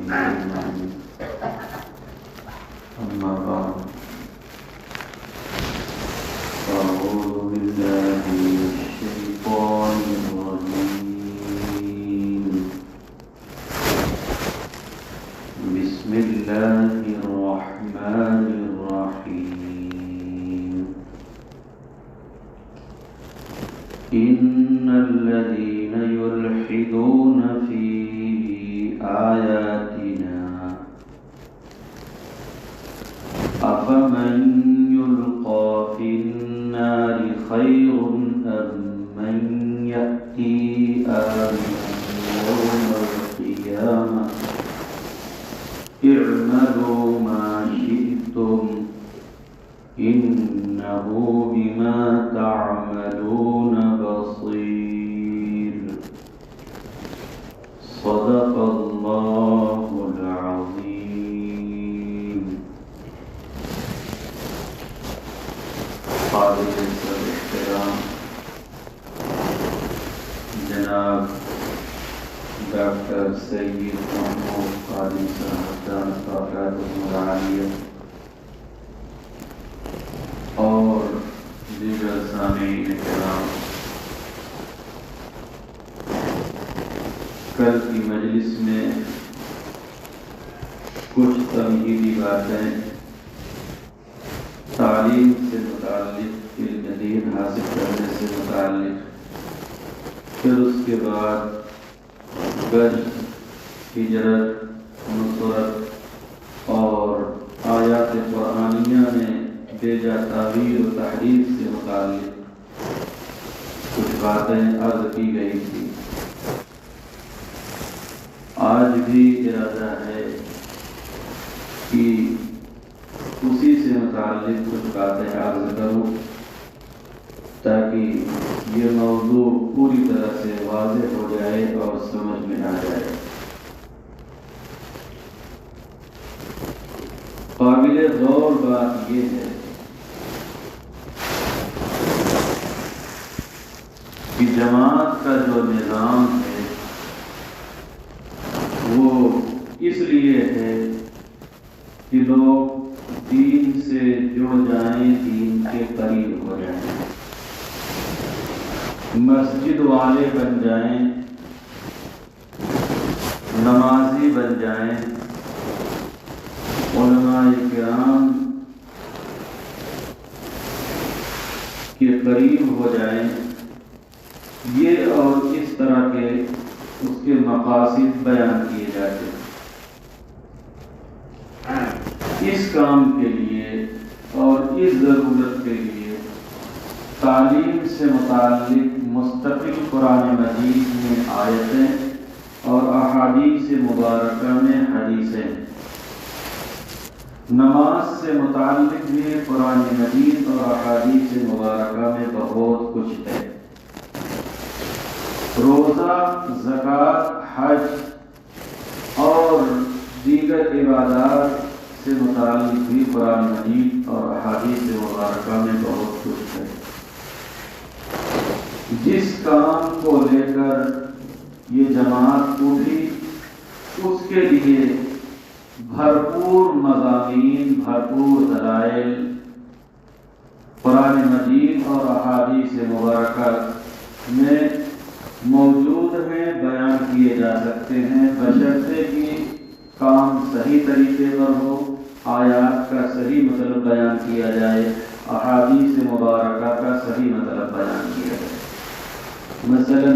أما بعد أعوذ بالله من الشيطان الرجيم بسم الله الرحمن الرحيم إن الذين يلحدون في آياتنا أفمن يلقى في النار خير أم من يأتي آمنا يوم القيامة اعملوا ما شئتم إنه بما تعملون بصير صدق الله العظيم. قابل احترام جناب ڈاکٹر سید محمود قادری صاحب دامت اور دیگر سامعین کرام، کل کی مجلس میں کچھ تمہیدی باتیں تعلیم سے متعلق، علم دین حاصل کرنے سے متعلق، پھر اس کے بعد گشت، ہجرت، نصرت اور آیات قرآنیہ میں بیجا تعبیر و تحریف سے متعلق کچھ باتیں عرض کی گئی تھی۔ آج بھی ارادہ ہے کہ اسی سے متعلق کچھ باتیں عرض کروں تاکہ یہ موضوع پوری طرح سے واضح ہو جائے اور سمجھ میں آ جائے۔ قابل غور بات یہ ہے کہ جماعت کا جو نظام ہے وہ اس لیے ہے کہ لوگ دین سے جڑ جائیں، دین کے قریب ہو جائیں، مسجد والے بن جائیں، نمازی بن جائیں، علماء کرام کے قریب ہو جائیں، یہ اور اس طرح کے اس کے مقاصد بیان کیے جاتے ہیں۔ اس کام کے لیے اور اس ضرورت کے لیے تعلیم سے متعلق مستقل قرآن مجید میں آیتیں اور احادیث مبارکہ میں حدیثیں، نماز سے متعلق بھی قرآن مجید اور احادیث مبارکہ میں بہت کچھ ہے، روزہ، زکوٰۃ، حج اور دیگر عبادات سے متعلق بھی قرآن مجید اور احادیث مبارکہ میں بہت کچھ ہے۔ جس کام کو لے کر یہ جماعت اٹھی اس کے لیے بھرپور مضامین، بھرپور دلائل قرآن مجید اور احادیث مبارکہ میں موجود ہیں، بیان کیے جا سکتے ہیں، بشرطے کہ کام صحیح طریقے پر ہو، آیات کا صحیح مطلب بیان کیا جائے، احادیث مبارکہ کا صحیح مطلب بیان کیا جائے۔ مثلا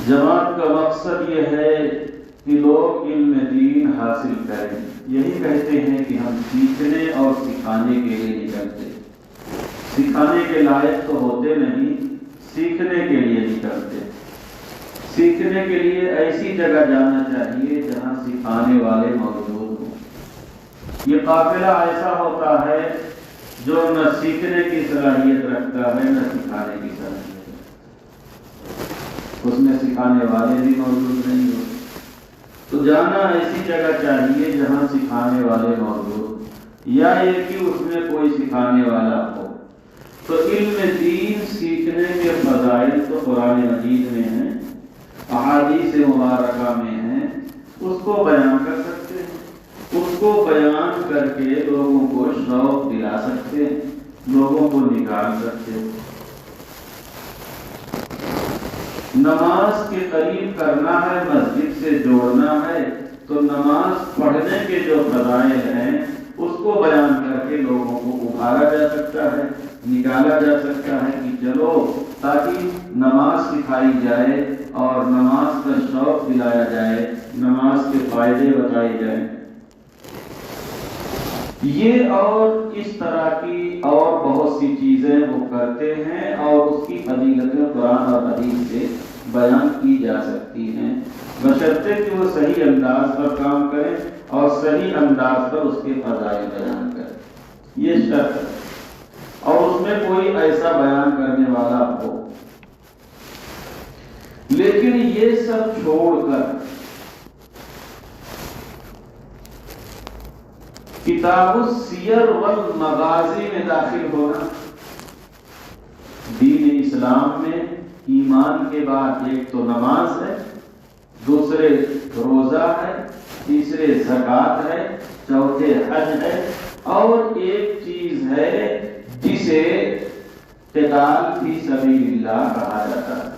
جماعت کا مقصد یہ ہے کہ لوگ علم دین حاصل کریں، یہی کہتے ہیں کہ ہم سیکھنے اور سکھانے کے لیے نکلتے، سکھانے کے لائق تو ہوتے نہیں، سیکھنے کے لیے نکلتے۔ سیکھنے کے لیے ایسی جگہ جانا چاہیے جہاں سکھانے والے موجود ہوں۔ یہ قافلہ ایسا ہوتا ہے جو نہ سیکھنے کی صلاحیت رکھتا ہے نہ سکھانے کی صلاحیت، اس میں سکھانے والے بھی موجود نہیں ہوتے۔ تو جانا ایسی جگہ چاہیے جہاں سکھانے والے موجود، یا یہ کہ اس میں کوئی سکھانے والا ہو۔ تو علم دین سیکھنے کے فضائل تو قرآن مجید میں ہیں، احادیث مبارکہ میں ہیں اس کو بیان کر سکتے ہیں، اس کو بیان کر کے لوگوں کو شوق دلا سکتے ہیں، لوگوں کو نکال سکتے ہیں۔ نماز کے قریب کرنا ہے، مسجد سے جوڑنا ہے، تو نماز پڑھنے کے جو فضائل ہیں اس کو بیان کر کے لوگوں کو ابھارا جا سکتا ہے، نکالا جا سکتا ہے کہ چلو، تاکہ نماز سکھائی جائے اور نماز کا شوق دلایا جائے، نماز کے فائدے بتائے جائیں۔ یہ اور اس طرح کی اور بہت سی چیزیں وہ کرتے ہیں اور اس کی فضیلتیں قرآن اور حدیث سے بیان کی جا سکتی ہیں، بشرطے کہ وہ صحیح انداز پر کام کریں اور صحیح انداز پر اس کے فضائل بیان کریں، یہ شرط ہے، اور اس میں کوئی ایسا بیان کرنے والا ہو۔ لیکن یہ سب چھوڑ کر کتاب السیر والمغازی میں داخل ہونا، دین اسلام میں ایمان کے بعد ایک تو نماز ہے، دوسرے روزہ ہے، تیسرے زکوٰۃ ہے، چوتھے حج ہے، اور ایک چیز ہے جسے قتال فی سبیل اللہ کہا جاتا ہے۔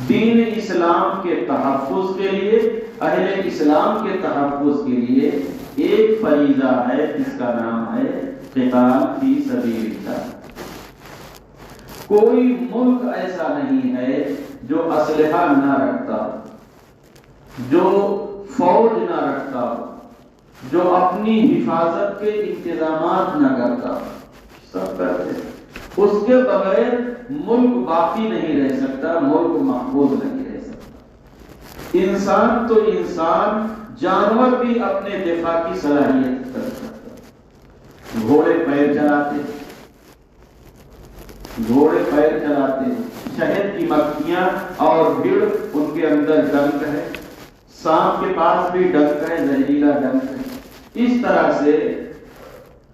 دین اسلام کے تحفظ کے لیے، اہل اسلام کے تحفظ کے لیے ایک فریضہ ہے جس کا نام ہے قتال فی سبیل اللہ۔ کوئی ملک ایسا نہیں ہے جو اسلحہ نہ رکھتا، جو فوج نہ رکھتا، جو اپنی حفاظت کے انتظامات نہ کرتا، سب کرتے۔ اس کے بغیر ملک باقی نہیں رہ سکتا، ملک محفوظ نہیں رہ سکتا۔ انسان تو انسان، جانور بھی اپنے دفاع کی صلاحیت کر سکتا۔ گھوڑے پیر چلاتے، شہد کی مکھیاں اور بھیڑ ان کے اندر ڈنک ہے، سانپ کے پاس بھی ڈنک ہے، زہریلا ڈنک ہے۔ اس طرح سے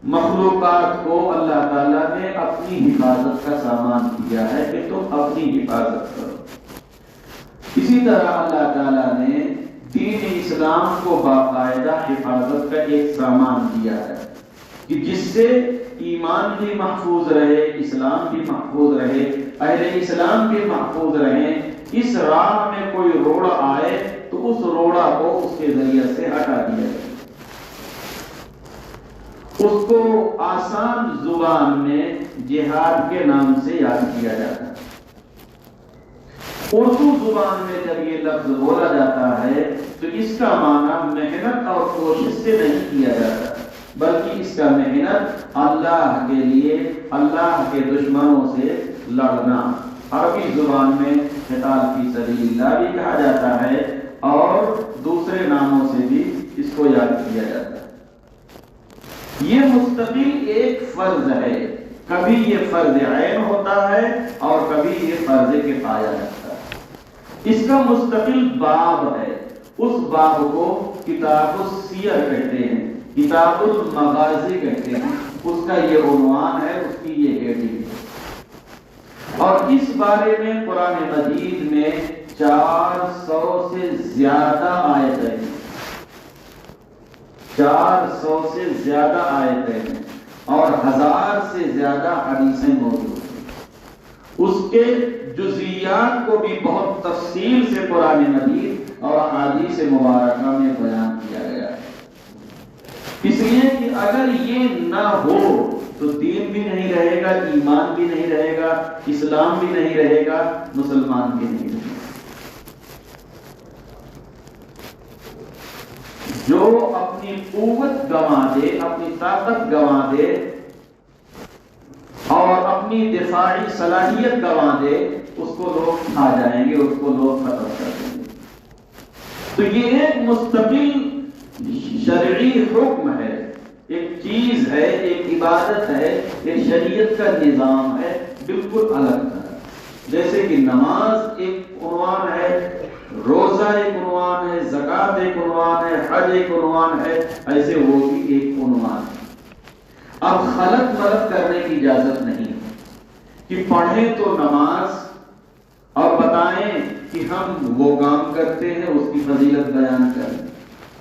مخلوقات کو اللہ تعالیٰ نے اپنی حفاظت کا سامان دیا ہے کہ تم اپنی حفاظت کرو۔ اسی طرح اللہ تعالیٰ نے دین اسلام کو باقاعدہ حفاظت کا ایک سامان دیا ہے کہ جس سے ایمان بھی محفوظ رہے، اسلام بھی محفوظ رہے، اہل اسلام بھی محفوظ رہیں۔ اس راہ میں کوئی روڑا آئے تو اس روڑا کو اس کے ذریعے سے ہٹا دیا جائے۔ اس کو آسان زبان میں جہاد کے نام سے یاد کیا جاتا ہے۔ اردو زبان میں جب یہ لفظ بولا جاتا ہے تو اس کا معنی محنت اور کوشش سے نہیں کیا جاتا، بلکہ اس کا محنت اللہ کے لیے، اللہ کے دشمنوں سے لڑنا۔ عربی زبان میں قتال فی سبیل اللہ بھی کہا جاتا ہے اور دوسرے ناموں سے بھی اس کو یاد کیا جاتا ہے۔ یہ مستقل ایک فرض ہے، کبھی یہ فرض عین ہوتا ہے اور کبھی یہ فرض کفایہ ہوتا ہے۔ اس کا مستقل باب ہے، اس باب کو کتاب السیر کہتے ہیں، کتاب المغازی کہتے ہیں، اس کا یہ عنوان ہے، اس کی یہ ہیڈنگ ہے۔ اور اس بارے میں قرآن مجید میں 400 سے زیادہ آیتیں ہیں، 400 سے زیادہ آیتیں ہیں اور 1000 سے زیادہ حدیثیں موجود ہیں۔ اس کے جزئیات کو بھی بہت تفصیل سے قرآن مجید اور احادیث مبارکہ میں بیان کیا گیا ہے، اس لیے کہ اگر یہ نہ ہو تو دین بھی نہیں رہے گا، ایمان بھی نہیں رہے گا، اسلام بھی نہیں رہے گا، مسلمان بھی نہیں رہے گا۔ جو اپنی قوت گنوا دے، اپنی طاقت گنوا دے اور اپنی دفاعی صلاحیت گنوا دے، اس کو لوگ کھا جائیں گے، اس کو لوگ ختم کر دیں گے۔ تو یہ ایک مستقل شرعی حکم ہے، ایک چیز ہے، ایک عبادت ہے، ایک شریعت کا نظام ہے، بالکل الگ ہے۔ جیسے کہ نماز ایک عنوان ہے، روزہ ایک عنوان ہے، زکوٰۃ ایک عنوان ہے، حج ایک عنوان ہے، ایسے وہ بھی ایک عنوان ہے۔ اب خلط ملط کرنے کی اجازت نہیں کہ پڑھیں تو نماز اور بتائیں کہ ہم وہ کام کرتے ہیں اس کی فضیلت بیان کریں،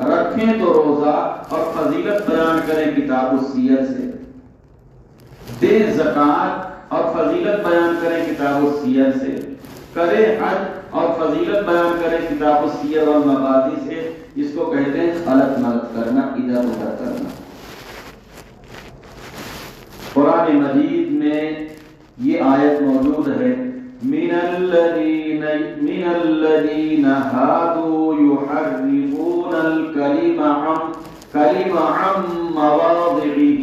رکھیں تو روزہ اور فضیلت بیان کریں کتاب السیر سے، دیں زکوٰۃ اور فضیلت بیان کریں کتاب السیر سے، کریں حج اور فضیلت بیان کریں کتاب السیر والمغازی سے۔ اس کو کہتے ہیں خلط ملط کرنا، ادھر ادھر کرنا۔ قرآن مجید میں یہ آیت موجود ہے، من الذین ہادوا یحرفون الکلم عن مواضعه،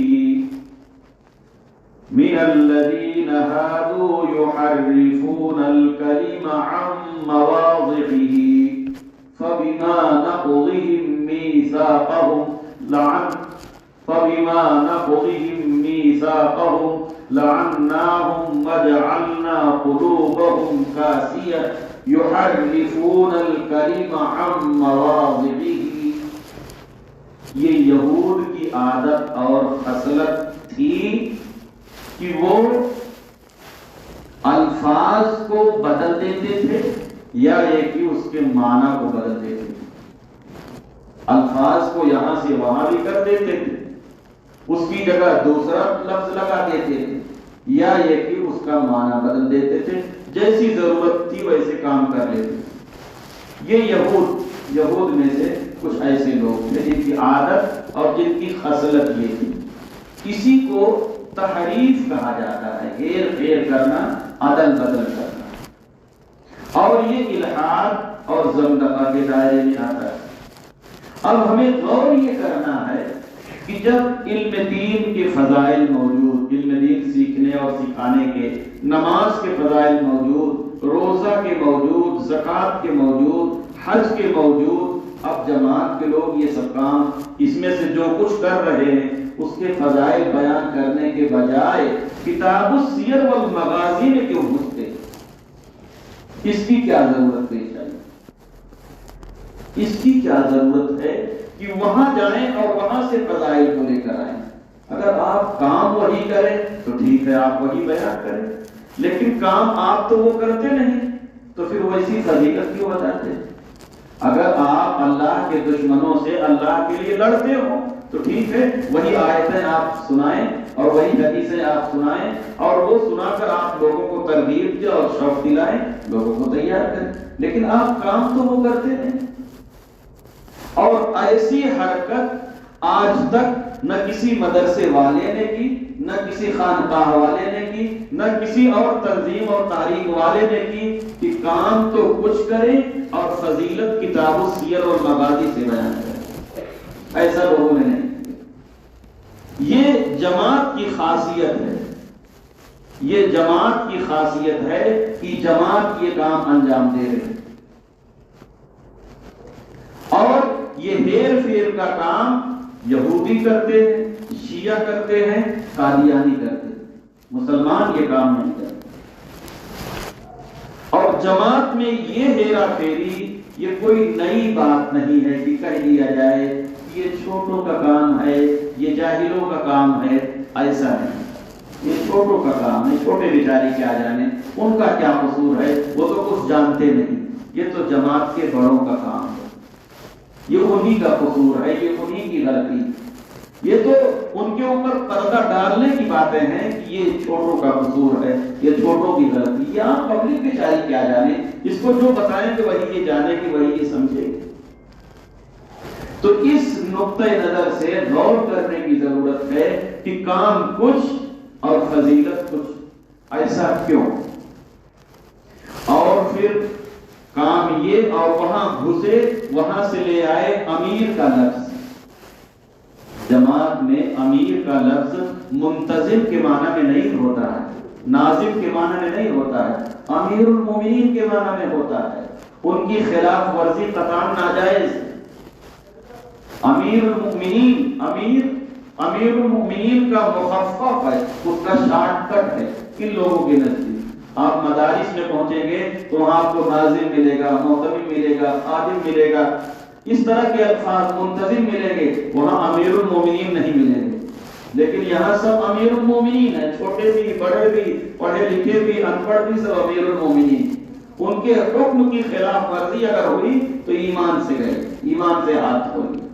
من الذین ہادوا یحرفون الکلم عن مواضعه فبما نقضهم ميثاقهم لعناهم وجعلنا قلوبهم قاسية يحرفون الكلم عن مواضعه۔ یہ یہود کی عادت اور خصلت تھی کہ وہ الفاظ کو بدل دیتے تھے یا ایک ہی اس کے معنی کو بدل دیتے تھے۔ الفاظ کو یہاں سے وہاں بھی کر دیتے تھے، اس کی جگہ دوسرا لفظ لگا دیتے تھے، یا ایک ہی اس کا معنی بدل دیتے تھے، جیسی ضرورت تھی ویسے کام کر لیتے تھے۔ یہ یہود میں سے کچھ ایسے لوگ تھے جن کی عادت اور جن کی خصلت یہ تھی۔ اسی کو تحریف کہا جاتا ہے، ہیر پھیر کرنا، عدل بدل کرنا، اور یہ الحاد اور زندقہ کے دائرے میں آتا ہے۔ اب ہمیں غور یہ کرنا ہے کہ جب علم دین کے فضائل موجود، علم دین سیکھنے اور سکھانے کے، نماز کے فضائل موجود، روزہ کے موجود، زکوٰۃ کے موجود، حج کے موجود، اب جماعت کے لوگ یہ سب کام اس میں سے جو کچھ کر رہے ہیں اس کے فضائل بیان کرنے کے بجائے کتاب السیر والمغازی میں کیوں گھستے؟ اس کی کیا ضرورت پیش آئی؟ اس کی کیا ضرورت ہے کہ وہاں جائیں اور وہاں سے فضائل کو لے کر آئیں؟ اگر آپ کام وہی کریں تو ٹھیک ہے، آپ وہی بیان کریں، لیکن کام آپ تو وہ کرتے نہیں، تو پھر ویسی فضیلت کیوں بتاتے؟ اگر آپ اللہ کے دشمنوں سے اللہ کے لیے لڑتے ہو تو ٹھیک ہے، وہی آیتیں آپ سنائیں اور وہی حدیثیں آپ سنائیں، اور وہ سنا کر آپ لوگوں کو ترغیب دیں اور شوق دلائیں، لوگوں کو تیار کریں، لیکن آپ کام تو وہ کرتے نہیں۔ اور ایسی حرکت آج تک نہ کسی مدرسے والے نے کی، نہ کسی خانقاہ والے نے کی، نہ کسی اور تنظیم اور تحریک والے نے کی کہ کام تو کچھ کریں اور فضیلت کتاب السیر اور مغازی سے بیان کریں، ایسا لوگوں نے نہیں۔ یہ جماعت کی خاصیت ہے، یہ جماعت کی خاصیت ہے کہ جماعت یہ کام انجام دے رہے ہیں، اور یہ ہیر پھیر کا کام یہودی کرتے ہیں، شیعہ کرتے ہیں، قادیانی کرتے ہیں، مسلمان یہ کام نہیں کرتے۔ اور جماعت میں یہ ہیرا پھیری یہ کوئی نئی بات نہیں ہے کہ کہہ دیا جائے یہ چھوٹوں کا کام ہے، یہ جاہلوں کا کام ہے، ایسا نہیں۔ یہ چھوٹوں کا کام ہے، چھوٹے بیچارے کیا جانے، ان کا کیا قصور ہے، وہ تو کچھ جانتے نہیں، یہ تو جماعت کے بڑوں کا کام ہے، یہ انہی کا قصور ہے، یہ انہی کی غلطی، یہ تو ان کے اوپر پردہ ڈالنے کی باتیں ہیں کہ یہ چھوٹوں کا قصور ہے، یہ چھوٹوں کی غلطی۔ یہ عام پبلک بیچاری کیا جانے، اس کو جو بتائیں کہ وہی یہ جانے کہ وہی یہ سمجھے۔ تو اس نقطۂ نظر سے غور کرنے کی ضرورت ہے کہ کام کچھ اور فضیلت کچھ، ایسا کیوں؟ اور پھر کام یہ، اور وہاں گھسے، وہاں سے لے آئے امیر کا لفظ۔ جماعت میں امیر کا لفظ منتظم کے معنی میں نہیں ہوتا ہے، ناظم کے معنی میں نہیں ہوتا ہے، امیر المومنین کے معنی میں ہوتا ہے۔ ان کی خلاف ورزی قطعاً ناجائز۔ امیر المومنین، امیر المومنین کا مخفف ہے، اس کا شارٹ کٹ ہے کن لوگوں کے نزدیک۔ آپ مدارس میں پہنچیں گے تو وہاں آپ کو ناظم ملے گا، محتمم ملے گا، خادم ملے گا، اس طرح کے الفاظ منتظم ملیں گے، وہاں امیر المومنین نہیں ملیں گے۔ لیکن یہاں سب امیر المومنین ہیں، چھوٹے بھی، بڑے بھی، پڑھے لکھے بھی، ان پڑھ بھی، سب امیر المومنین۔ ان کے حکم کی خلاف ورزی اگر ہوئی تو ایمان سے گئے، ایمان سے ہاتھ دھو لیے۔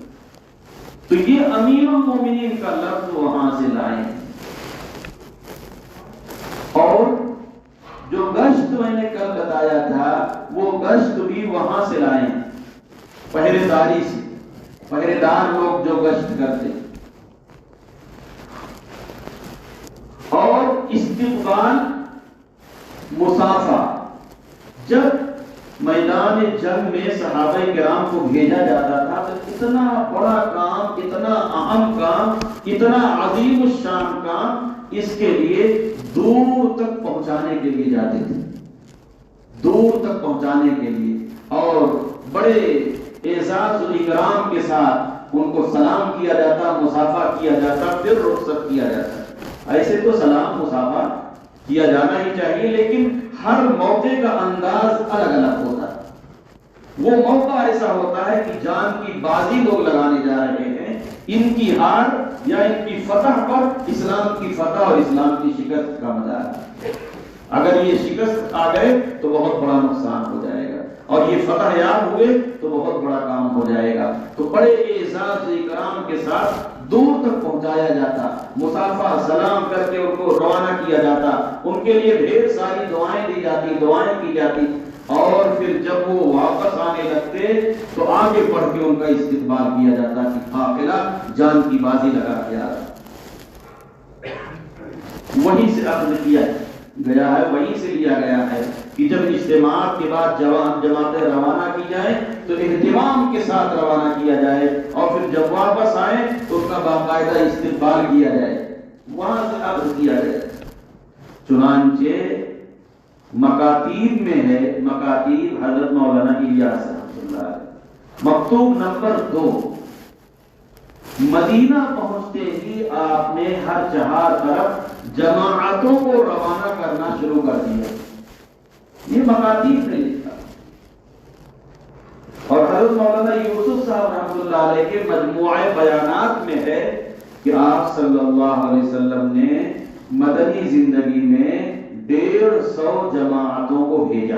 تو یہ امیر المومنین کا لفظ وہاں سے لائے۔ اور جو گشت میں نے کل بتایا تھا وہ گشت بھی وہاں سے لائے ہیں، پہرے داری سے، پہرے دار لوگ جو گشت کرتے۔ اور استقبال مسافہ، جب میدان جنگ میں صحابہ کرام کو بھیجا جاتا تھا تو اتنا بڑا کام، اتنا اہم کام، اتنا عظیم الشان کام، اس کے لیے دور تک پہنچانے کے لیے جاتے تھے، دور تک پہنچانے کے لیے، اور بڑے اعزاز و اکرام کے ساتھ ان کو سلام کیا جاتا، مصافحہ کیا جاتا، پھر رخصت کیا جاتا۔ ایسے تو سلام مصافحہ کیا جانا ہی چاہیے، لیکن ہر موقع کا انداز الگ الگ ہوتا ہے۔ وہ موقع ایسا ہوتا ہے کہ جان کی بازی لوگ لگانے جا رہے ہیں، ان کی ہار یا ان کی فتح پر اسلام کی فتح اور اسلام کی شکست کا مدار ہے۔ اگر یہ شکست آ گئے تو بہت بڑا نقصان ہو جائے گا، اور یہ فتح یاب ہوئے تو بہت بڑا کام ہو جائے گا۔ تو بڑے اعزاز و اکرام کے ساتھ دور تک پہنچایا جاتا، مصافحہ سلام کر کے ان کو روانہ کیا جاتا، ان کے لیے ڈھیر ساری دعائیں دی جاتی، دعائیں کی جاتی، اور پھر جب وہ واپس آنے لگتے تو آگے بڑھ کے ان کا استقبال کیا جاتا کہ قافلہ جان کی بازی لگا کے آ رہا۔ وہیں سے اخذ کیا گیا ہے، وہیں سے لیا گیا ہے کہ جب اجتماعات کے بعد جماعتیں روانہ کی جائیں تو اہتمام کے ساتھ روانہ کیا جائے، اور پھر جب واپس آئیں تو اس کا باقاعدہ استقبال کیا جائے، وہاں سے اخذ کیا جائے۔ چنانچہ مکاتیب میں ہے، مکاتیب حضرت مولانا الیاس رحمۃ اللہ علیہ، مکتوب نمبر 2، مدینہ پہنچتے ہی آپ نے ہر چہار طرف جماعتوں کو روانہ کرنا شروع کر دیا۔ یہ مکاتیب نے لکھا، اور حضرت مولانا یوسف صاحب رحمۃ اللہ علیہ کے مجموعہ بیانات میں ہے کہ آپ صلی اللہ علیہ وسلم نے مدنی زندگی میں 150 جماعتوں کو بھیجا۔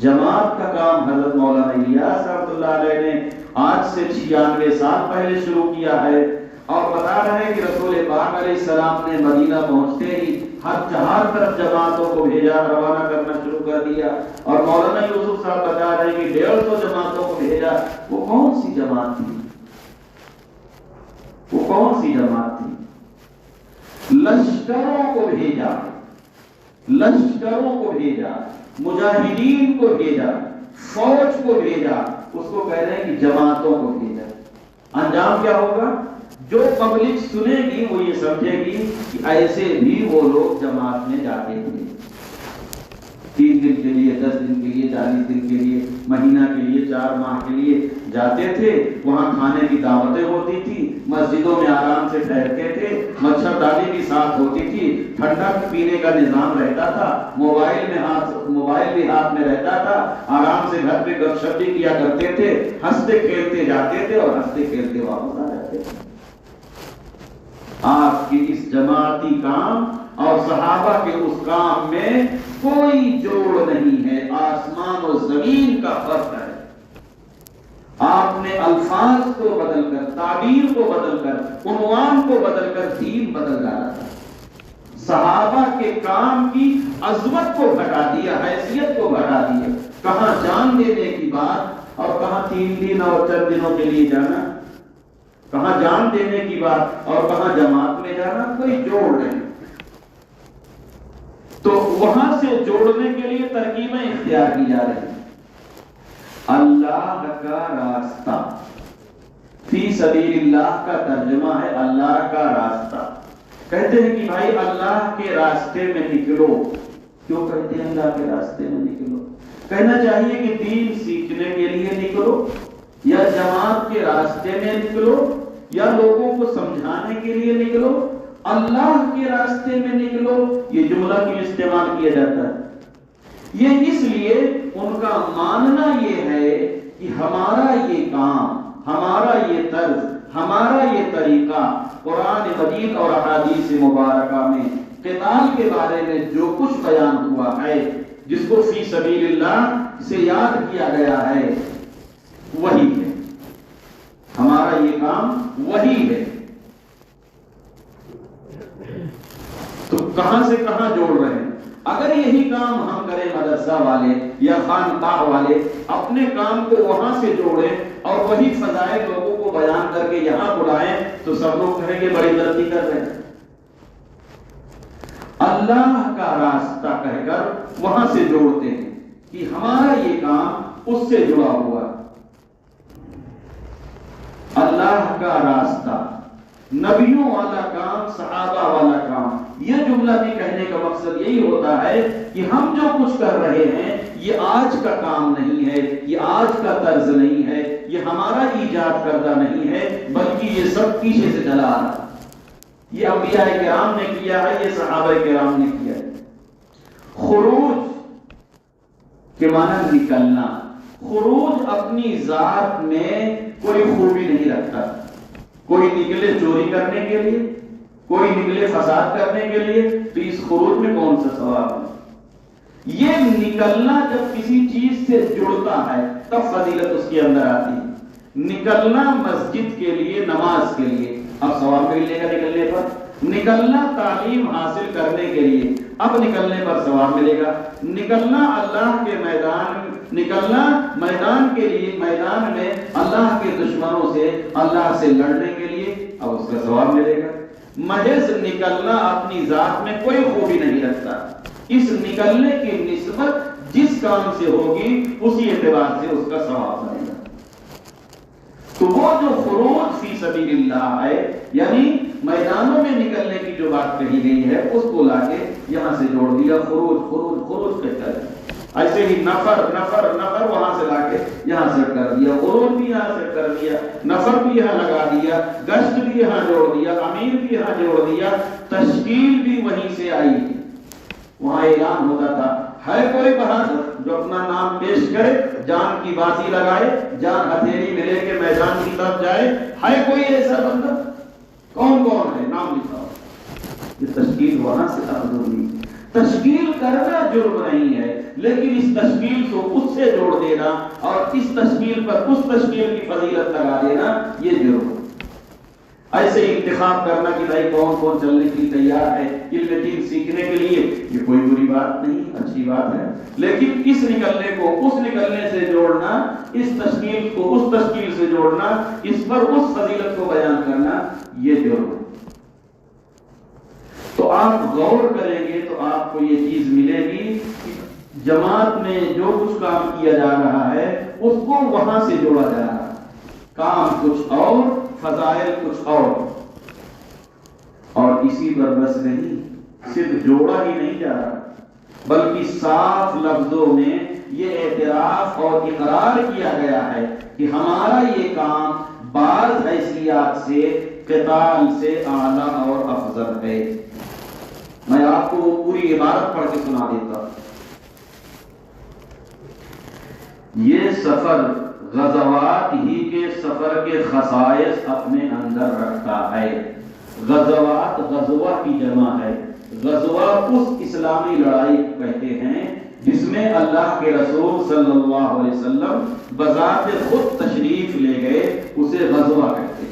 جماعت کا کام حضرت مولانا الیاس رحمۃ اللہ علیہ نے آج سے 96 سال پہلے شروع کیا ہے، اور بتا رہے ہیں کہ رسول پاک علیہ السلام نے مدینہ پہنچتے ہی ہر چہار طرف جماعتوں کو بھیجا، روانہ کرنا شروع کر دیا۔ اور مولانا یوسف صاحب بتا رہے ہیں کہ 150 جماعتوں کو بھیجا۔ وہ کون سی جماعت تھی؟ وہ کون سی جماعت تھی؟ لشکروں کو بھیجا، لشکروں کو بھیجا، مجاہدین کو بھیجا، فوج کو بھیجا، اس کو کہہ رہے ہیں کہ جماعتوں کو بھیجا۔ انجام کیا ہوگا؟ جو پبلک سنے گی وہ یہ سمجھے گی کہ ایسے بھی وہ لوگ جماعت میں جاتے تھے، 3 دن کے لیے، 10 دن کے لیے، 40 دن کے لیے، مہینہ کے لیے، 4 ماہ کے لیے جاتے تھے۔ وہاں کھانے کی دعوتیں ہوتی تھی، مسجدوں میں آرام سے ٹھہرتے تھے، مچھردانی بھی ساتھ ہوتی تھی، ٹھنڈا پینے کا نظام رہتا تھا، موبائل بھی ہاتھ میں رہتا تھا، آرام سے گھر پہ گپ شپ بھی کیا کرتے تھے، ہنستے کھیلتے جاتے تھے اور ہنستے کھیلتے واپس آ جاتے تھے۔ آپ کی اس جماعتی کام اور صحابہ کے اس کام میں کوئی جوڑ نہیں ہے، آسمان و زمین کا فرق ہے۔ آپ نے الفاظ کو بدل کر، تعبیر کو بدل کر، عنوان کو بدل کر دین بدل ڈالا تھا۔ صحابہ کے کام کی عظمت کو گھٹا دیا، حیثیت کو گھٹا دیا۔ کہاں جان دینے کی بات اور کہاں 3 دن اور 4 دنوں کے لیے جانا، کہاں جان دینے کی بات اور کہاں جماعت میں جانا، کوئی جوڑ نہیں۔ تو وہاں سے جوڑنے کے لیے ترکیبیں اختیار کی جا رہی ہیں۔ اللہ کا راستہ، فی سبیل اللہ کا ترجمہ ہے اللہ کا راستہ۔ کہتے ہیں کہ بھائی اللہ کے راستے میں نکلو۔ کیوں کہتے ہیں اللہ کے راستے میں نکلو؟ کہنا چاہیے کہ دین سیکھنے کے لیے نکلو، یا جماعت کے راستے میں نکلو، یا لوگوں کو سمجھانے کے لیے نکلو، اللہ کے راستے میں نکلو۔ یہ جملہ کیوں استعمال کیا جاتا ہے؟ یہ اس لیے ان کا ماننا یہ ہے کہ ہمارا یہ کام، ہمارا یہ طرز، ہمارا یہ طریقہ قرآن مجید اور احادیث مبارکہ میں قتال کے بارے میں جو کچھ بیان ہوا ہوا ہے، جس کو فی سبیل اللہ سے یاد کیا گیا ہے، وہی ہے ہمارا یہ کام، وہی ہے۔ تو کہاں سے کہاں جوڑ رہے ہیں؟ اگر یہی کام ہم کریں مدرسہ والے یا خانقاہ والے، اپنے کام کو وہاں سے جوڑیں اور وہی فضائل لوگوں کو بیان کر کے یہاں بلائیں، تو سب لوگ کہیں گے بڑی غلطی کر رہے ہیں۔ اللہ کا راستہ کہہ کر وہاں سے جوڑتے ہیں کہ ہمارا یہ کام اس سے جڑا ہوا ہے۔ اللہ کا راستہ، نبیوں والا کام، صحابہ والا کام، یہ جملہ بھی کہنے کا مقصد یہی ہوتا ہے کہ ہم جو کچھ کر رہے ہیں یہ آج کا کام نہیں ہے، یہ آج کا طرز نہیں ہے، یہ ہمارا ایجاد کردہ نہیں ہے، بلکہ یہ سب پیچھے سے چلا آ رہا ہے۔ یہ انبیاء کرام نے کیا ہے، یہ صحابہ کرام نے کیا ہے۔ خروج کے معنی نکلنا، خروج اپنی ذات میں کوئی خوبی نہیں رکھتا۔ کوئی نکلے چوری کرنے کے لیے، کوئی نکلے فساد کرنے کے لیے، تو اس خروج میں کون سا ثواب ہے؟ یہ نکلنا جب کسی چیز سے جڑتا ہے تب فضیلت اس کے اندر آتی ہے۔ نکلنا مسجد کے لیے، نماز کے لیے، اب ثواب ملے گا نکلنے پر۔ نکلنا تعلیم حاصل کرنے کے لیے، اب نکلنے پر ثواب ملے گا۔ نکلنا اللہ کے میدان، نکلنا میدان کے لیے، میدان میں اللہ کے دشمنوں سے، اللہ سے لڑنے کے لیے، اب اس کا ثواب ملے گا۔ محض نکلنا اپنی ذات میں کوئی خوبی نہیں رکھتا، اس نکلنے کی نسبت جس کام سے ہوگی اسی اعتبار سے اس کا ثواب بنے گا۔ تو وہ جو خروج فی سبیل اللہ ہے، یعنی میدانوں میں نکلنے کی جو بات کہی گئی ہے، اس کو لا کے یہاں سے جوڑ دیا، خروج خروج خروج کہتا ہے۔ ایسے ہی نفر نفر نفر وہاں سے لا کے یہاں سے کر دیا، خروج بھی یہاں سے کر دیا، نفر بھی یہاں لگا دیا، گشت بھی یہاں جوڑ دیا، امیر بھی یہاں جوڑ دیا، تشکیل بھی وہیں سے آئی۔ وہاں اعلان ہوتا تھا، ہے کوئی بہادر جو اپنا نام پیش کرے، جان کی بازی لگائے، جان ہتھیلی میں لے کے میدان کی طرف جائے، ہے کوئی ایسا بندہ؟ کون کون ہے؟ نام لکھا۔ یہ تشکیل وہاں سے اخذ ہوئی۔ تشکیل کرنا جرم نہیں ہے، لیکن اس تشکیل کو اس سے جوڑ دینا اور اس تشکیل پر اس تشکیل کی فضیلت لگا دینا، یہ جرم ہے۔ ایسے انتخاب کرنا کہ بھائی کون کون چلنے کے لیے تیار ہے علم دین سیکھنے کے لیے، یہ کوئی بری بات نہیں، اچھی بات ہے، لیکن اس نکلنے کو اس نکلنے سے جوڑنا، اس تشکیل کو اس تشکیل سے جوڑنا، اس پر اس فضیلت کو بیان کرنا، یہ جرم ہے۔ تو آپ غور کریں گے تو آپ کو یہ چیز ملے گی کہ جماعت میں جو کچھ کام کیا جا رہا ہے اس کو وہاں سے جوڑا جا رہا ہے، کام کچھ اور، فضائل کچھ اور اسی پر بس نہیں، صرف جوڑا ہی نہیں جا رہا بلکہ صاف لفظوں میں یہ اعتراف اور اقرار کیا گیا ہے کہ ہمارا یہ کام بعض حیثیات سے قتال سے اعلیٰ اور افضل ہے۔ میں آپ کو وہ پوری عبارت پڑھ کے سنا دیتا ہوں۔ یہ سفر غزوات ہی کے سفر کے خصائص اپنے اندر رکھتا ہے۔ غزوات غزوہ کی جمع ہے۔ غزوہ اس اسلامی لڑائی کہتے ہیں جس میں اللہ کے رسول صلی اللہ علیہ وسلم بذات خود تشریف لے گئے، اسے غزوہ کہتے ہیں۔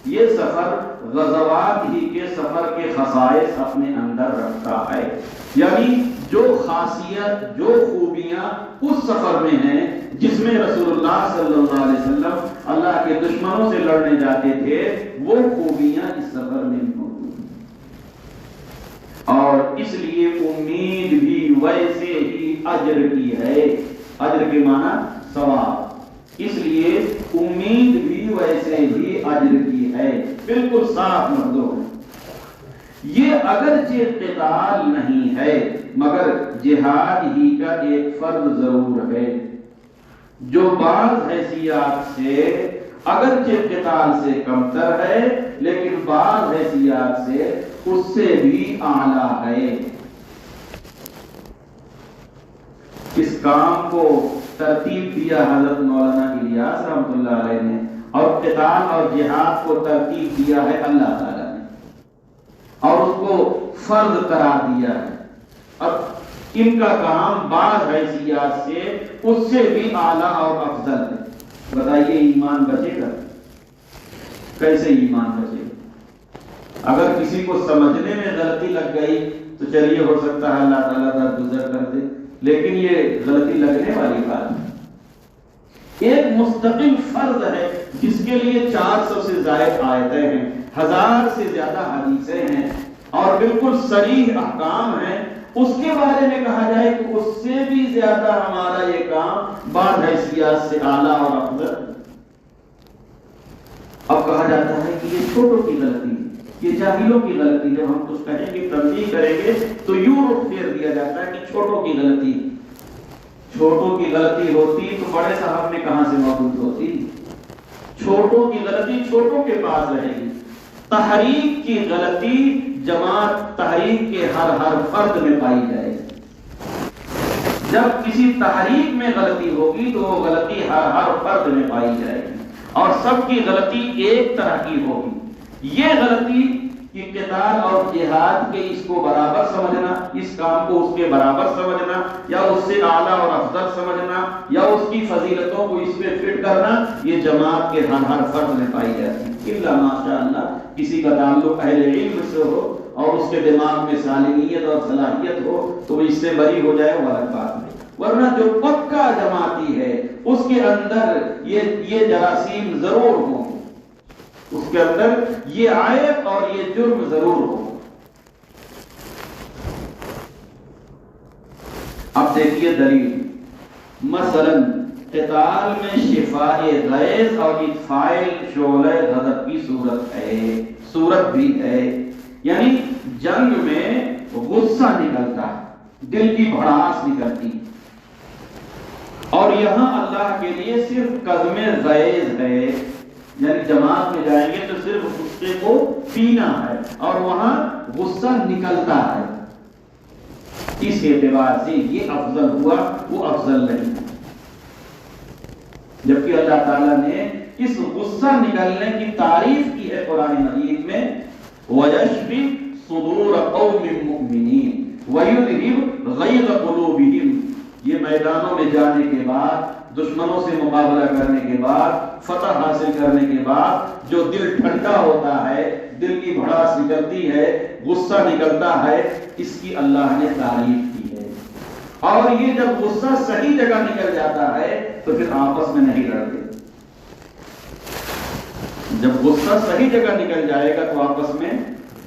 یہ سفر غزوات ہی کے سفر کے خصائص اپنے اندر رکھتا ہے، یعنی جو خاصیت، جو خوبیاں اس سفر میں ہیں جس میں رسول اللہ صلی اللہ علیہ وسلم اللہ کے دشمنوں سے لڑنے جاتے تھے، وہ خوبیاں اس سفر میں موجود ہیں۔ اور اس لیے امید بھی ویسے ہی اجر کی ہے، اجر کے معنی ثواب، اس لیے امید بھی ویسے ہی اجر کی ہے، بالکل صاف لفظوں میں۔ یہ اگرچہ قتال نہیں ہے مگر جہاد ہی کا ایک فرض ضرور ہے، جو بعض حیثیات سے اگرچہ قتال سے کمتر ہے لیکن بعض حیثیات سے اس سے بھی اعلیٰ ہے۔ اس کام کو ترتیب دیا حضرت مولانا الیاس رحمۃ اللہ علیہ نے، اور قتال اور جہاد کو ترتیب دیا ہے اللہ تعالیٰ نے، اور اس کو فرض قرار دیا ہے۔ اب ان کا کام بعض حیثیات سے اس سے بھی اعلیٰ اور افضل ہے۔ بتائیے ایمان بچے گا؟ کیسے ایمان بچے گا؟ اگر کسی کو سمجھنے میں غلطی لگ گئی تو چلیے ہو سکتا ہے اللہ تعالیٰ درگزر کر دے، لیکن یہ غلطی لگنے والی بات ہے۔ ایک مستقل فرض ہے جس کے لیے 400 سے زائد آیتیں ہیں، 1000 سے زیادہ حدیثیں ہیں اور بالکل صریح احکام ہیں، اس کے بارے میں کہا جائے کہ اس سے بھی زیادہ ہمارا یہ کام بعض حیثیات سے اعلیٰ اور افضل۔ اب کہا جاتا ہے کہ یہ چھوٹوں کی غلطی ہے، یہ جاہلوں کی غلطی، جب ہم کچھ کہیں گے تنبیہ کریں گے تو یوں رخ پھیر دیا جاتا ہے کہ چھوٹوں کی غلطی، چھوٹوں کی غلطی ہوتی تو بڑے صاحب میں کہاں سے موجود ہوتی؟ چھوٹوں کی غلطی چھوٹوں کے پاس رہے گی۔ تحریک کی غلطی جماعت تحریک کے ہر فرد میں پائی جائے گی۔ جب کسی تحریک میں غلطی ہوگی تو وہ غلطی ہر فرد میں پائی جائے گی اور سب کی غلطی ایک طرح کی ہوگی۔ یہ غلطی کہ قتال اور جہاد کے اس کو برابر سمجھنا، اس کام کو اس کے برابر سمجھنا یا اس سے اعلیٰ اور افضل سمجھنا یا اس کی فضیلتوں کو اس پہ فٹ کرنا، یہ جماعت کے ہر فرد میں پائی جاتی ہے۔ الا ماشاء اللہ کسی کا تعلق اہل علم سے ہو اور اس کے دماغ میں سالمیت اور صلاحیت ہو تو وہ اس سے بری ہو جائے، وہ الگ بات ہے، ورنہ جو پکا جماعتی ہے اس کے اندر یہ جراثیم ضرور ہوں، اس کے اندر یہ عیب اور یہ جرم ضرور ہو۔ اب دیکھیے دلیل، مثلا قتال میں شفاء غیظ اور اطفاء شعلہ غضب کی صورت بھی ہے، یعنی جنگ میں غصہ نکلتا ہے، دل کی بھڑاس نکلتی، اور یہاں اللہ کے لیے صرف قدم غیظ ہے، یعنی جماعت میں جائیں گے تو صرف غصے کو پینا ہے اور وہاں غصہ نکلتا ہے، اس اعتبار سے یہ افضل ہوا، وہ افضل نہیں، جبکہ اللہ تعالیٰ نے اس غصہ نکلنے کی تعریف کی ہے قرآن مجید میں، وَيَشْفِ صُدُورَ قَوْمٍ مُؤْمِنِينَ وَيُذْهِبْ غَيْظَ قُلُوبِهِمْ۔ یہ میدانوں میں جانے کے بعد، دشمنوں سے مقابلہ کرنے کے بعد، فتح حاصل کرنے کے بعد جو دل ٹھنڈا ہوتا ہے، دل کی بھڑاس نکلتی ہے، غصہ نکلتا ہے، اس کی اللہ نے تعریف کی ہے۔ اور یہ جب غصہ صحیح جگہ نکل جاتا ہے تو پھر آپس میں نہیں لڑتے، جب غصہ صحیح جگہ نکل جائے گا تو آپس میں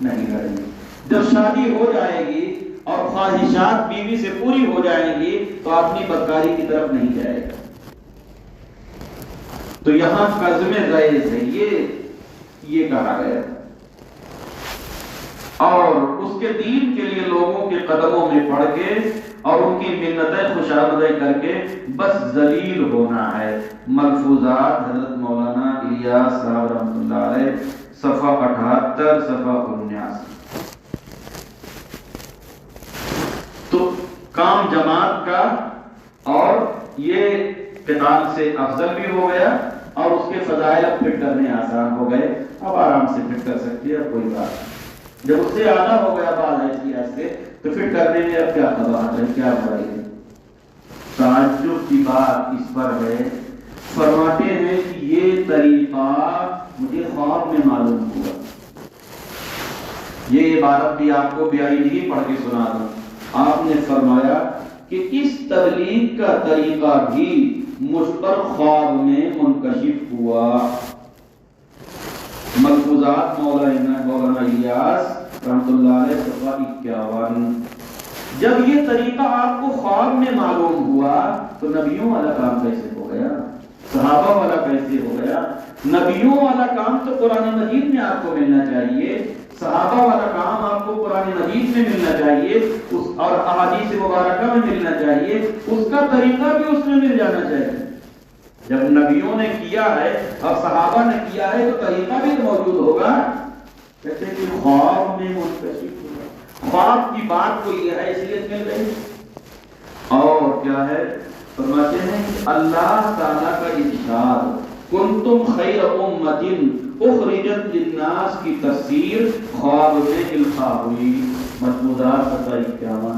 نہیں لڑیں گے، جب شادی ہو جائے گی اور خواہشات بیوی سے پوری ہو جائیں گی تو اپنی بدکاری کی طرف نہیں جائے گا۔ تو یہاں قزم غیظ ہے، یہ کہا گیا، اور اس کے دین کے لیے لوگوں کے قدموں میں پڑ کے اور ان کی منتیں خوشامدیں کر کے بس ذلیل ہونا ہے۔ ملفوظات حضرت مولانا الیاس صاحب رحمۃ اللہ علیہ، صفحہ 78 صفحہ 79۔ تو کام جماعت کا اور یہ قتال سے افضل بھی ہو گیا اور اس کے فضائل اب فٹ کرنے آسان ہو گئے، اب آرام سے فٹ کر سکتے ہیں، اب کوئی بات نہیں۔ جب اس سے آدھا ہو گیا بعض حیثیت سے تو فٹ کرنے میں اب کیا قباحت ہے، کیا برائی ہے؟ تعجب کی بات اس پر ہے، فرماتے ہیں کہ یہ طریقہ مجھے خواب میں معلوم ہوا۔ یہ عبارت بھی آپ کو بیائی نہیں پڑھ کے سنا دوں، آپ نے فرمایا کہ اس تبلیغ کا طریقہ بھی مجھ پر خواب میں منکشف ہوا۔ ملفوظات مولانا الیاس رحمۃ اللہ علیہ صفحہ 51۔ جب یہ طریقہ آپ کو خواب میں معلوم ہوا تو نبیوں والا کام کیسے ہو گیا، صحابہ والا کیسے ہو گیا؟ نبیوں والا کام تو قرآن مجید میں آپ کو ملنا چاہیے، صحابہ والا کام آپ کو قرآن مجید میں ملنا چاہیے اور احادیث مبارکہ میں ملنا چاہیے، اس کا طریقہ بھی اس میں مل جانا چاہیے۔ جب نبیوں نے کیا ہے اور صحابہ نے کیا ہے تو طریقہ بھی تو موجود ہوگا۔ کہتے ہیں کہ خواب میں منکشف ہوا، خواب کی بات کو یہ ہے اس لیے مل رہی، اور کیا ہے؟ فرماتے ہیں کہ اللہ تعالیٰ کا ارشاد کنتم خیر امت اخرجت للناس کی تفسیر خواب میں القا ہوئی، ملفوظات 51۔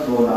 16।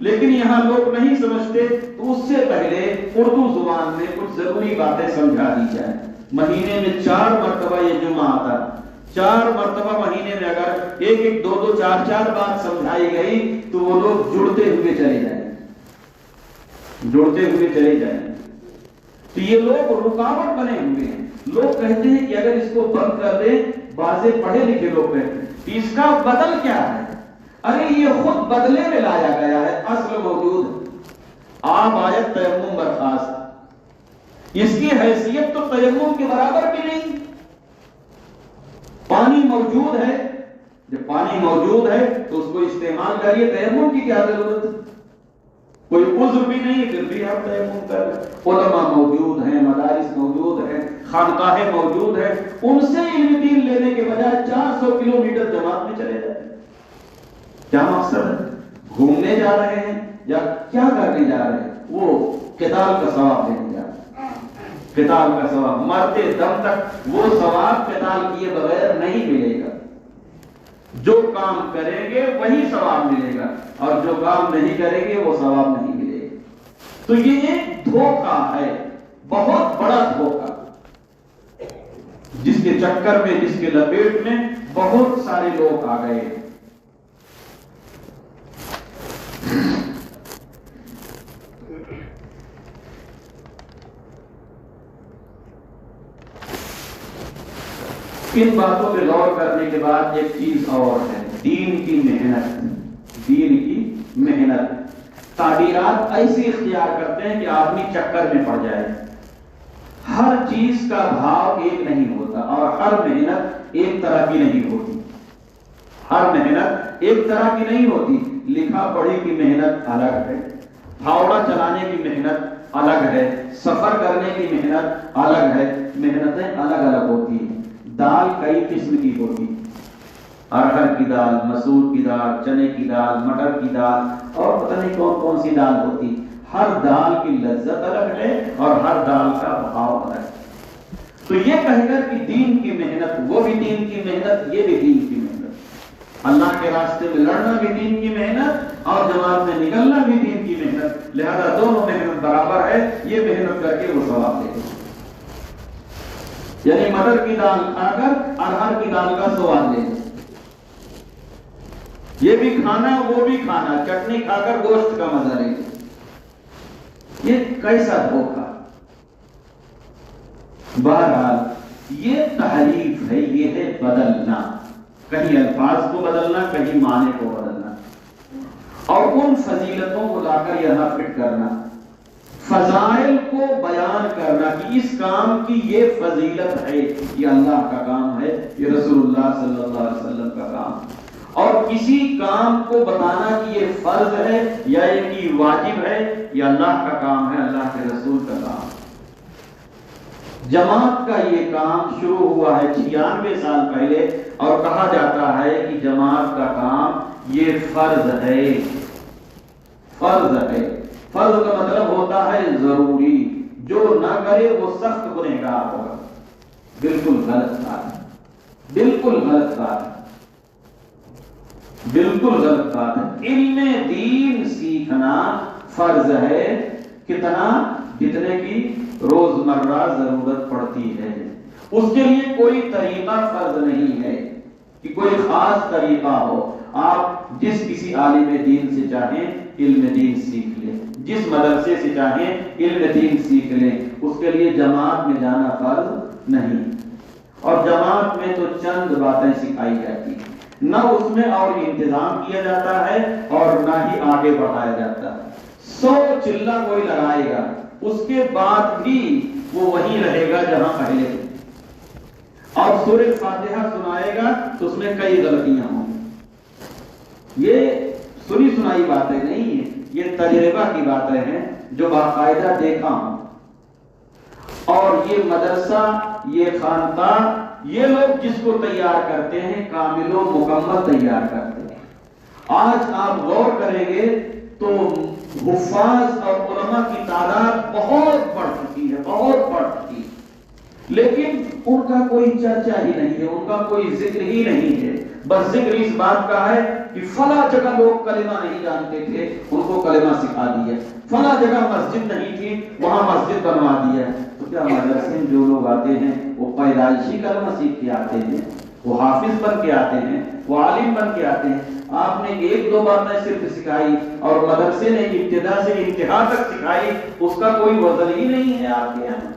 لیکن یہاں لوگ نہیں سمجھتے، تو اس سے پہلے اردو زبان میں کچھ ضروری باتیں سمجھا دی جائیں۔ مہینے میں 4 مرتبہ یہ جمعہ آتا ہے، 4 مرتبہ مہینے میں اگر ایک ایک دو دو 4 بات سمجھائی گئی تو وہ لوگ جڑتے ہوئے چلے جائیں، جڑتے ہوئے چلے جائیں۔ تو یہ لوگ رکاوٹ بنے ہوئے ہیں۔ لوگ کہتے ہیں کہ اگر اس کو بند کر دیں، بعضے پڑھے لکھے لوگ کہتے ہیں کہ اس کا بدل کیا ہے؟ ارے یہ خود بدلے میں لایا گیا ہے، اصل موجود ہے۔ آپ آیت تیمم برخاست، اس کی حیثیت تو تیمم کے برابر بھی نہیں۔ پانی موجود ہے، جب پانی موجود ہے تو اس کو استعمال کریے، تیمم کی کیا ضرورت ہے؟ کوئی عذر بھی نہیں، پھر بھی آپ تیمم کر رہے ہیں۔ علماء موجود ہیں، مدارس موجود ہیں، خانقاہیں موجود ہیں، ان سے علم دین لینے کے بجائے 400 کلومیٹر جماعت میں چلے جاتے ہیں۔ کیا مقصد ہے؟ گھومنے جا رہے ہیں یا کیا کرنے جا رہے ہیں؟ وہ قتال کا ثواب لینے جا رہے ہیں، قتال کا ثواب، مرتے دم تک وہ ثواب قتال کیے بغیر نہیں ملے گا۔ جو کام کریں گے وہی ثواب ملے گا، اور جو کام نہیں کریں گے وہ ثواب نہیں ملے گا۔ تو یہ ایک دھوکہ ہے، بہت بڑا دھوکہ، جس کے چکر میں، جس کے لپیٹ میں بہت سارے لوگ آ گئے۔ ان باتوں پہ غور کرنے کے بعد ایک چیز اور ہے، دین کی محنت، دین کی محنت۔ تعبیرات ایسی اختیار کرتے ہیں کہ آدمی چکر میں پڑ جائے۔ ہر چیز کا بھاؤ ایک نہیں ہوتا، اور ہر محنت ایک طرح کی نہیں ہوتی، ہر محنت ایک طرح کی نہیں ہوتی۔ لکھا پڑھی کی محنت الگ ہے، پھاوڑا چلانے کی محنت الگ ہے، سفر کرنے کی محنت الگ ہے، محنتیں الگ الگ ہوتی ہیں۔ دال کئی قسم کی ہوتی، ارہر کی دال، مسور کی دال، چنے کی دال، مٹر کی دال، اور پتہ نہیں کون کون سی دال ہوتی۔ ہر دال کی لذت الگ ہے اور ہر دال کا بھاؤ الگ ہے۔ تو یہ کہہ کر کہ دین کی محنت، وہ بھی دین کی محنت، یہ بھی دین کی محنت، اللہ کے راستے میں لڑنا بھی دین کی محنت اور جماعت میں نکلنا بھی دین کی محنت، لہذا دونوں محنت برابر ہے۔ یہ محنت کر کے وہ ثواب دے گا، یعنی مٹر کی دال کھا کر ارہر کی دال کا ثواب لے، یہ بھی کھانا وہ بھی کھانا، چٹنی کھا کر گوشت کا مزہ لے۔ یہ کیسا دھوکہ! بہرحال یہ تحریف ہے، یہ ہے بدلنا، کہیں الفاظ کو بدلنا، کہیں معنی کو بدلنا، اور ان فضیلتوں کو لا کر یہاں فٹ کرنا، فضائل کو بیان کرنا کہ اس کام کی یہ فضیلت ہے، یہ اللہ کا کام ہے، یہ رسول اللہ صلی اللہ علیہ وسلم کا کام ہے۔ اور کسی کام کو بتانا کہ یہ فرض ہے یا یہ واجب ہے، یہ اللہ کا کام ہے، اللہ کے رسول کا کام ہے۔ جماعت کا یہ کام شروع ہوا ہے 96 سال پہلے، اور کہا جاتا ہے کہ جماعت کا کام یہ فرض ہے، فرض ہے۔ فرض کا مطلب ہوتا ہے ضروری، جو نہ کرے وہ سخت گنہگار ہوگا۔ بالکل غلط بات ہے، بالکل غلط بات ہے، بالکل غلط بات ہے۔ علم دین سیکھنا فرض ہے، کتنا؟ جتنے کی روزمرہ ضرورت پڑتی ہے۔ اس کے لیے کوئی طریقہ فرض نہیں ہے کہ کوئی خاص طریقہ ہو۔ آپ جس کسی عالم دین سے چاہیں علم دین سیکھ لیں، جس مدرسے سے چاہیں علم دین سیکھ لیں، اس کے لیے جماعت میں جانا فرض نہیں۔ اور جماعت میں تو چند باتیں سکھائی جاتی ہیں، نہ اس میں اور انتظام کیا جاتا ہے اور نہ ہی آگے بڑھایا جاتا ہے۔ 100 چلہ کوئی لگائے گا، اس کے بعد بھی وہ وہیں رہے گا جہاں پہلے، اور سورہ فاتحہ سنائے گا تو اس میں کئی غلطیاں ہوں گی۔ یہ سنی سنائی باتیں نہیں ہیں، یہ تجربہ کی باتیں ہیں جو باقاعدہ دیکھا ہوں۔ اور یہ مدرسہ، یہ خانقاہ، یہ لوگ جس کو تیار کرتے ہیں کامل و مکمل تیار کرتے ہیں۔ آج آپ غور کریں گے تو حفاظ اور علماء کی تعداد بہت بڑھ چکی ہے، بہت بڑھ چکی ہے، لیکن ان کا کوئی چرچا ہی نہیں ہے، ان کا کوئی ذکر ہی نہیں ہے، بس ذکر اس بات کا ہے کہ فلاں جگہ لوگ کلمہ نہیں جانتے تھے، ان کو کلمہ سکھا دیا، فلاں جگہ مسجد نہیں تھی، وہاں مسجد بنوا دیا۔ تو کیا مدرسے میں جو لوگ آتے ہیں وہ پیدائشی کلمہ سیکھ کے آتے ہیں، وہ حافظ بن کے آتے ہیں، وہ عالم بن کے آتے ہیں؟ آپ نے ایک دو باتیں صرف سکھائی اور مدرسے نے ابتدا سے انتہا تک سکھائی، اس کا کوئی وزن ہی نہیں ہے آپ کے یہاں۔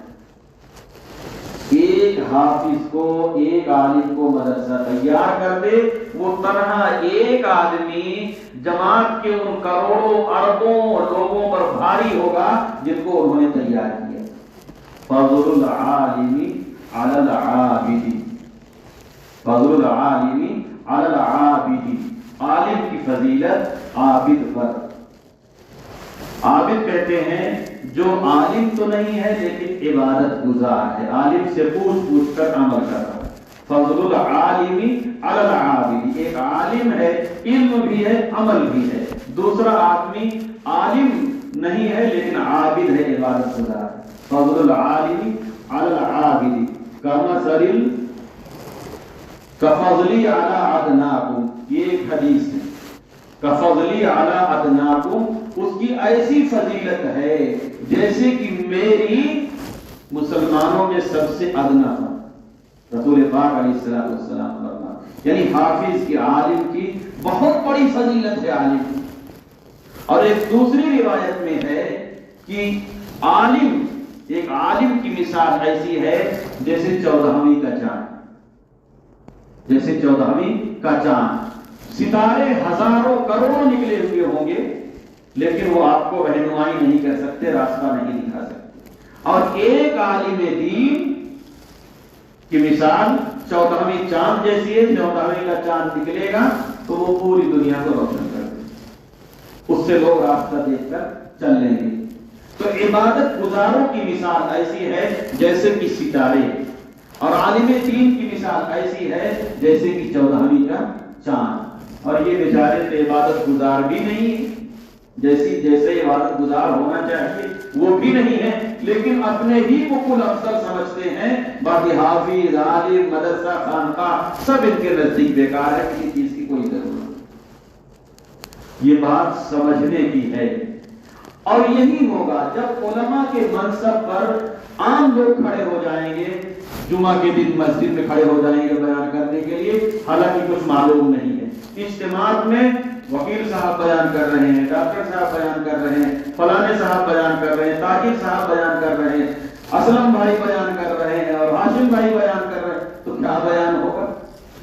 ایک حافظ کو، ایک عالم کو مدرسہ تیار کر دے، وہ تنہا ایک آدمی جماعت کے ان کروڑوں اربوں لوگوں پر بھاری ہوگا جن کو انہوں نے تیار کیا۔ فضل العالم علی العابد، فضل العالم علی العابد، عالم کی فضیلت عابد پر۔ عابد کہتے ہیں جو عالم تو نہیں ہے لیکن عبادت گزار ہے، عالم سے پوچھ کر عمل کر رہا ہے۔ فضل العالم علی العابد، ایک عالم ہے، علم بھی ہے، عمل بھی ہے، دوسرا آدمی عالم نہیں ہے لیکن عابد ہے، عبادت گزار ہے۔ فضل العالم علی العابد کفضلی علی ادناکم، یہ ایک حدیث ہے، کفضلی علی ادناکم، اس کی ایسی فضیلت ہے جیسے کہ میری مسلمانوں میں سب سے ادنا تھا۔ رسول پاک علیہ السلام فرماتے، یعنی حافظ کی، عالم کی بہت بڑی فضیلت ہے عالم کی۔ اور ایک دوسری روایت میں ہے کہ عالم، ایک عالم کی مثال ایسی ہے جیسے 14ویں کا چاند، جیسے 14ویں کا چاند، ستارے ہزاروں کروڑوں نکلے ہوئے ہوں گے لیکن وہ آپ کو رہنمائی نہیں کر سکتے، راستہ نہیں دکھا سکتے۔ اور ایک عالم دین کی مثال 14ویں چاند جیسی ہے، 14ویں کا چاند نکلے گا تو وہ پوری دنیا کو روشن کر دے گا، اس سے لوگ راستہ دیکھ کر چل لیں گے۔ تو عبادت گزاروں کی مثال ایسی ہے جیسے کہ ستارے، اور عالم دین کی مثال ایسی ہے جیسے کہ 14ویں کا چاند۔ اور یہ بیچارے تو عبادت گزار بھی نہیں، جیسے عبادت گزار ہونا چاہیے وہ بھی نہیں ہے، لیکن اپنے ہی کو کل افضل سمجھتے ہیں، باقی حافظ، عالم، مدرسہ، خانقاہ سب ان کے نزدیک بیکار ہے، کسی چیز کی کوئی ضرورت نہیں۔ یہ بات سمجھنے کی ہے، اور یہی ہوگا جب علماء کے منصب پر عام لوگ کھڑے ہو جائیں گے، جمعہ کے دن مسجد میں کھڑے ہو جائیں گے بیان کرنے کے لیے، حالانکہ کچھ معلوم نہیں ہے، اجتماعات میں وکیل صاحب بیان کر رہے ہیں، ڈاکٹر صاحب بیان کر رہے ہیں، فلانے صاحب بیان کر رہے ہیں، طاہر صاحب بیان کر رہے ہیں، اسلم بھائی بیان کر رہے ہیں اور ہاشم بھائی بیان کر رہے ہیں، تو کیا بیان ہوگا؟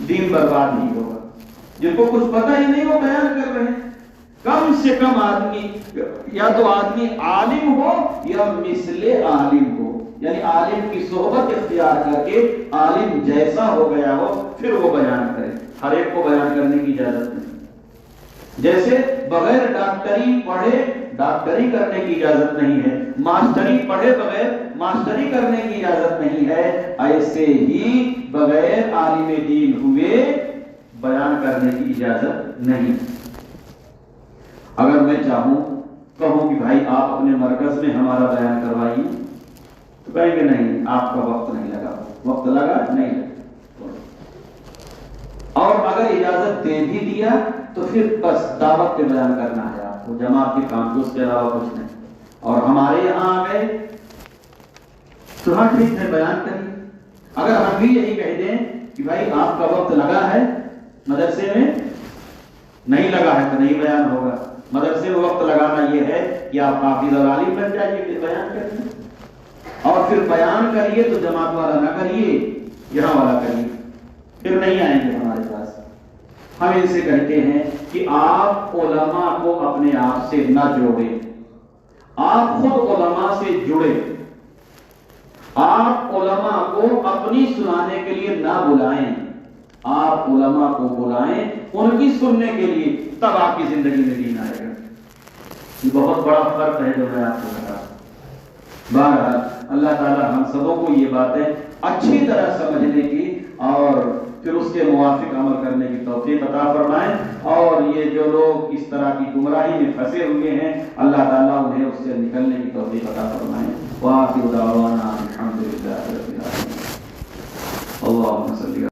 دین برباد نہیں ہوگا۔ جن کو کچھ پتہ ہی نہیں وہ بیان کر رہے ہیں۔ کم سے کم آدمی، یا تو آدمی عالم ہو یا مثل عالم ہو، یعنی عالم کی صحبت اختیار کر کے عالم جیسا ہو گیا ہو پھر وہ بیان کرے۔ ہر ایک کو بیان کرنے کی اجازت نہیں، جیسے بغیر ڈاکٹری پڑھے ڈاکٹری کرنے کی اجازت نہیں ہے، ماسٹری پڑھے بغیر ماسٹری کرنے کی اجازت نہیں ہے، ایسے ہی بغیر عالم دین ہوئے بیان کرنے کی اجازت نہیں۔ اگر میں چاہوں کہوں کہ بھائی آپ اپنے مرکز میں ہمارا بیان کروائیے تو کہیں گے نہیں، آپ کا وقت نہیں لگا، وقت لگا نہیں لگا۔ اور اگر اجازت دے بھی دیا تو پھر بس دعوت پہ بیان کرنا ہے آپ کو، جماعت کے کام کو، اس کے علاوہ کچھ نہیں۔ اور ہمارے یہاں آ گئے تو ہاں ٹھیک ہے بیان کریے۔ اگر ہم بھی یہی کہہ دیں کہ بھائی آپ کا وقت لگا ہے مدرسے میں، نہیں لگا ہے تو نہیں بیان ہوگا۔ مدرسے میں وقت لگانا یہ ہے کہ آپ حافظ اور عالم بن جائیے، پھر بیان کریے، اور پھر بیان کریے تو جماعت والا نہ کریے، یہاں والا کریے، پھر نہیں آئیں گے ہمارے پاس۔ ہم ان سے کہتے ہیں کہ آپ علماء کو اپنے آپ سے نہ جوڑیں، آپ خود علماء سے جڑیں، آپ علماء کو اپنی سنانے کے لیے نہ بلائیں، آپ علماء کو بلائیں ان کی سننے کے لیے، تب آپ کی زندگی میں دین آئے گا۔ یہ بہت بڑا فرق ہے جو میں آپ کو بتا۔ بہرحال اللہ تعالی ہم سبوں کو یہ باتیں اچھی طرح سمجھنے کی اور پھر اس کے موافق عمل کرنے کی توفیق عطا فرمائیں، اور یہ جو لوگ اس طرح کی گمراہی میں پھنسے ہوئے ہیں اللہ تعالیٰ انہیں اس سے نکلنے کی توفیق عطا فرمائیں۔ وآخر دعوانا الحمدللہ رب العالمین۔ اللهم صل